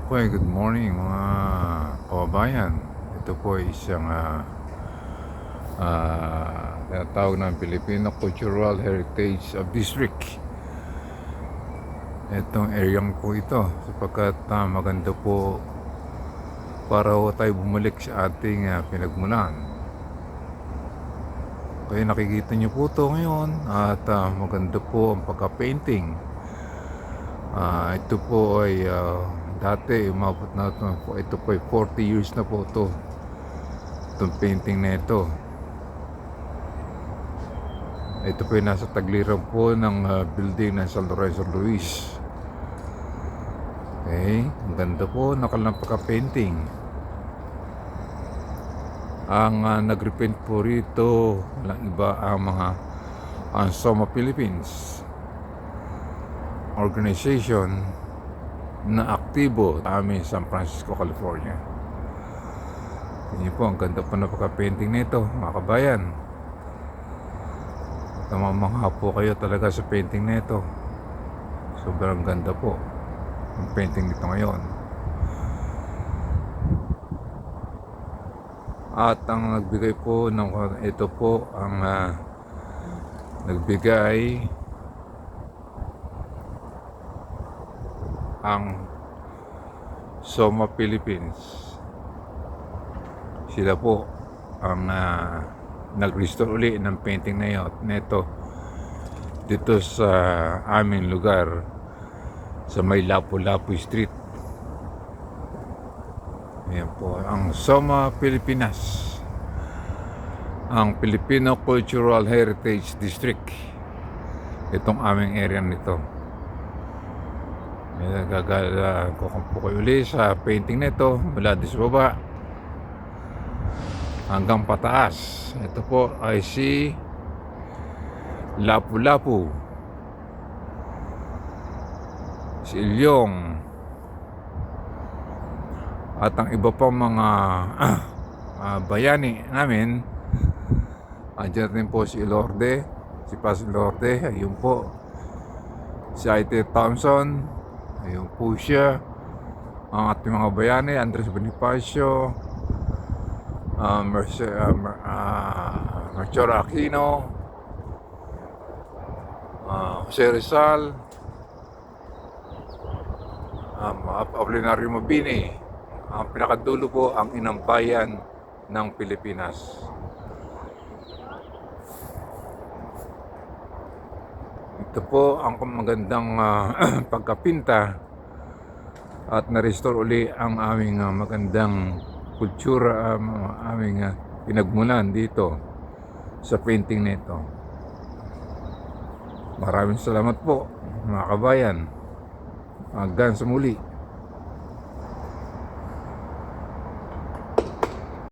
Po good morning mga kababayan. Ito po ay isang tinatawag ng Filipino Cultural Heritage of District. Itong areang po ito sapagkat maganda po para ho tayo bumalik sa ating pinagmulan. Kaya nakikita niyo po ito ngayon at maganda po ang pagka-painting. Ito po ay dati umabot na ito po ay 40 years na po itong painting na ito. Ito po ay nasa tagliran po ng building ng San Lorenzo Luis. Okay, ang ganda po nakalang pagka-painting. Ang nag-repaint po rito walang iba ang Soma Philippines organization na aktibo sa amin San Francisco, California. Yun po, ang ganda po na pagka-painting nito mga kabayan. Namamangha po kayo talaga sa painting nito. Sobrang ganda po ang painting nito ngayon. At ang nagbigay po ng ito po ang nagbigay ang Soma Philippines. Sila po ang nag-restore uli ng painting na yun neto dito sa aming lugar sa may Lapu-Lapu Street. Ayan po ang Soma Pilipinas, ang Filipino Cultural Heritage District, itong aming area nito. Kukumpo ko uli sa painting nito mula sa baba hanggang pataas. Ito po ay si Lapu-Lapu, si Ilyong, at ang iba pang mga bayani namin. Andiyan din po si Lorde, si Paz Lorde, ayun po si I.T. Thompson, ayun po siya, ang ating mga bayani, Andres Bonifacio, Marchor Aquino, Jose Rizal, Apolinario Mabini. Ang pinakadulo po ang inang bayan ng Pilipinas. Ito po ang magandang pagkapinta at na-restore uli ang aming magandang kultura, aming pinagmulan dito sa painting nito. Maraming salamat po mga kabayan. Hanggang sa muli.